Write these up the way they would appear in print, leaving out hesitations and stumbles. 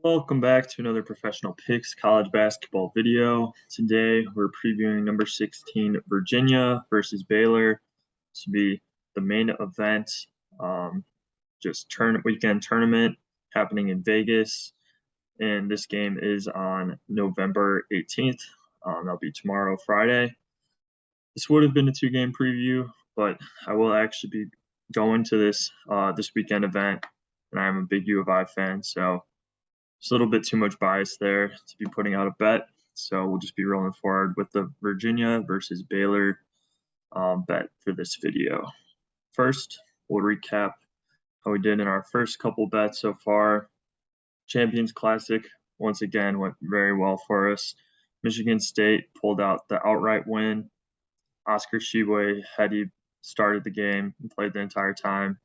Welcome back to another Professional Picks college basketball video. Today we're previewing number 16 Virginia versus Baylor. This will be the main event, um, weekend tournament happening in Vegas, and this game is on November 18th. That'll be tomorrow, Friday. This would have been a two-game preview, but I will actually be going to this weekend event, and I'm a big U of I fan, so just a little bit too much bias there to be putting out a bet. So we'll just be rolling forward with the Virginia versus Baylor bet for this video. First, we'll recap how we did in our first couple bets so far. Champions Classic, once again, went very well for us. Michigan State pulled out the outright win. Oscar Tshiebwe, had he started the game and played the entire time,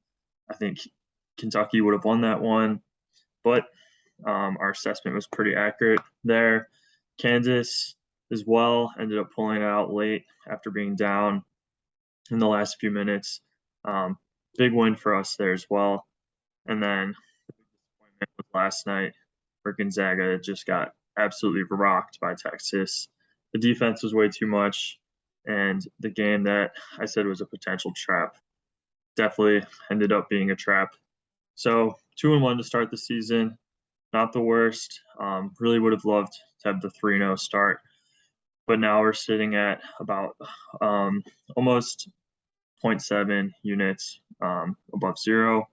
I think Kentucky would have won that one. But our assessment was pretty accurate there. Kansas as well ended up pulling it out late after being down in the last few minutes. Big win for us there as well. And then the disappointment was last night where Gonzaga just got absolutely rocked by Texas. The defense was way too much, and the game that I said was a potential trap definitely ended up being a trap. So 2-1 to start the season. Not the worst. Really would have loved to have the 3-0 start, but now we're sitting at about almost 0.7 units above zero.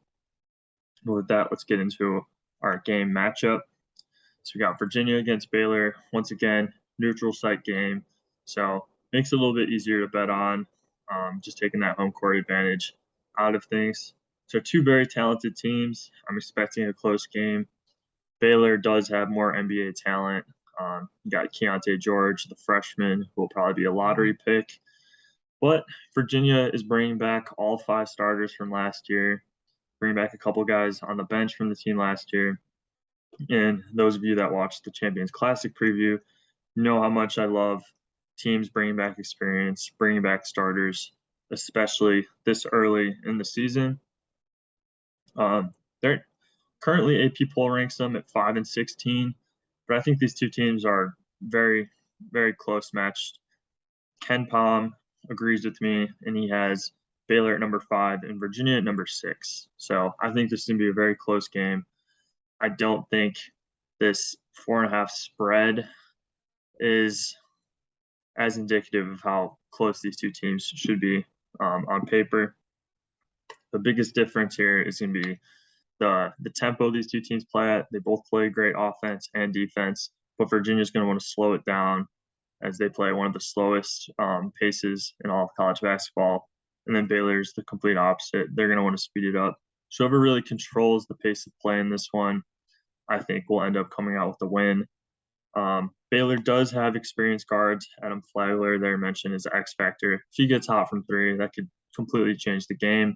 With that, let's get into our game matchup. So we got Virginia against Baylor. Once again, neutral site game, so makes it a little bit easier to bet on. Just taking that home court advantage out of things. So two very talented teams. I'm expecting a close game. Baylor does have more NBA talent. You got Keontae George, the freshman, who will probably be a lottery pick. But Virginia is bringing back all 5 starters from last year, bringing back a couple guys on the bench from the team last year. And those of you that watched the Champions Classic preview know how much I love teams bringing back experience, bringing back starters, especially this early in the season. They're currently AP poll ranks them at 5 and 16, but I think these two teams are very, very close matched. Ken Palm agrees with me, and he has Baylor at number 5 and Virginia at number 6. So I think this is going to be a very close game. I don't think this 4.5 spread is as indicative of how close these two teams should be on paper. The biggest difference here is going to be the tempo these two teams play at. They both play great offense and defense, but Virginia's going to want to slow it down as they play one of the slowest paces in all of college basketball. And then Baylor's the complete opposite. They're going to want to speed it up. So whoever really controls the pace of play in this one, I think will end up coming out with the win. Baylor does have experienced guards. Adam Flagler there mentioned as X factor. If he gets hot from 3, that could completely change the game.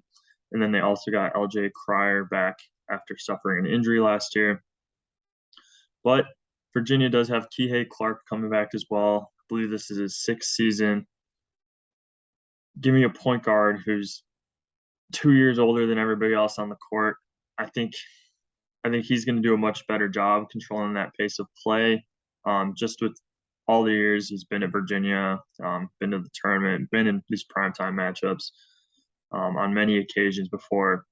And then they also got LJ Cryer back after suffering an injury last year. But Virginia does have Kihei Clark coming back as well. I believe this is his 6th season. Give me a point guard who's 2 years older than everybody else on the court. I think he's going to do a much better job controlling that pace of play. Just with all the years he's been at Virginia, been to the tournament, been in these primetime matchups on many occasions before.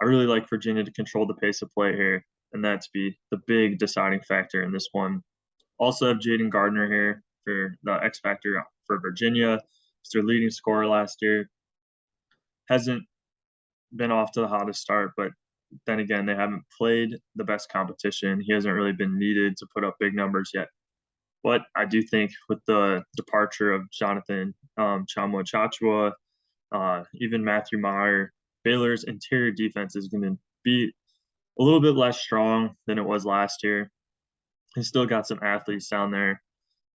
I really like Virginia to control the pace of play here, and that's be the big deciding factor in this one. Also have Jaden Gardner here for the X factor for Virginia. He's their leading scorer last year. Hasn't been off to the hottest start, but then again, they haven't played the best competition. He hasn't really been needed to put up big numbers yet. But I do think with the departure of Jonathan Tchamwa Tchatchoua, even Matthew Meyer, Baylor's interior defense is going to be a little bit less strong than it was last year. He's still got some athletes down there,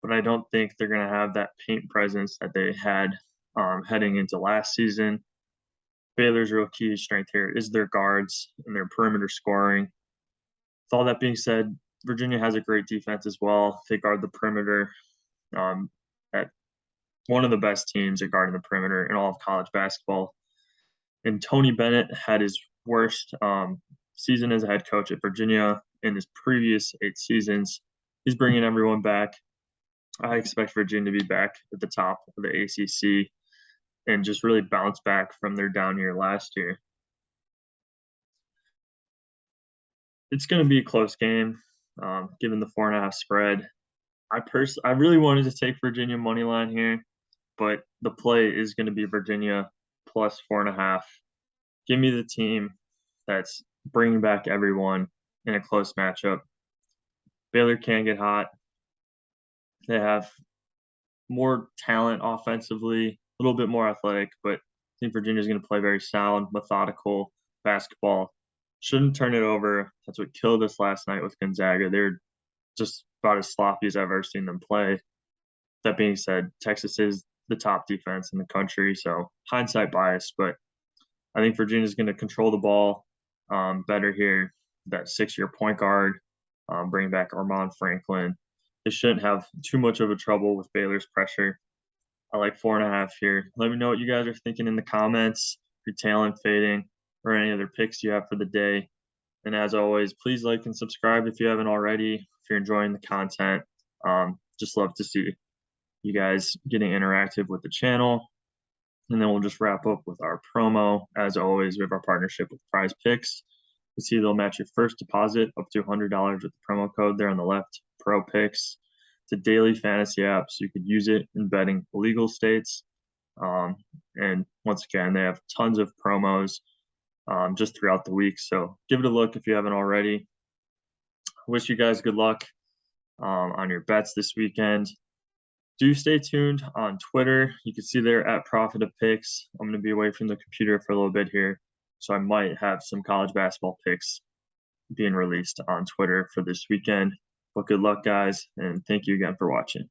but I don't think they're going to have that paint presence that they had heading into last season. Baylor's real key strength here is their guards and their perimeter scoring. With all that being said, Virginia has a great defense as well. They guard the perimeter at one of the best teams at guarding the perimeter in all of college basketball. And Tony Bennett had his worst season as a head coach at Virginia in his previous 8 seasons. He's bringing everyone back. I expect Virginia to be back at the top of the ACC and just really bounce back from their down year last year. It's going to be a close game, given the 4.5 spread. I really wanted to take Virginia money line here, but the play is going to be Virginia plus 4.5. Give me the team that's bringing back everyone in a close matchup. Baylor can get hot. They have more talent offensively, a little bit more athletic, but I think Virginia's going to play very sound, methodical basketball. Shouldn't turn it over. That's what killed us last night with Gonzaga. They're just about as sloppy as I've ever seen them play. That being said, Texas is the top defense in the country, so hindsight bias, but I think Virginia's going to control the ball better here. That 6-year point guard, bring back Armand Franklin. They shouldn't have too much of a trouble with Baylor's pressure. I like 4.5 here. Let me know what you guys are thinking in the comments, if you're tailing, fading, or any other picks you have for the day. And as always, please like and subscribe if you haven't already. If you're enjoying the content, just love to see you guys getting interactive with the channel. And then we'll just wrap up with our promo. As always, we have our partnership with Prize Picks. You see, they'll match your first deposit up to $100 with the promo code there on the left, Pro Picks. It's a daily fantasy app, so you could use it in betting legal states. And once again, they have tons of promos just throughout the week. So give it a look if you haven't already. I wish you guys good luck on your bets this weekend. Do stay tuned on Twitter. You can see there at Profit of Picks. I'm going to be away from the computer for a little bit here, so I might have some college basketball picks being released on Twitter for this weekend. But good luck, guys, and thank you again for watching.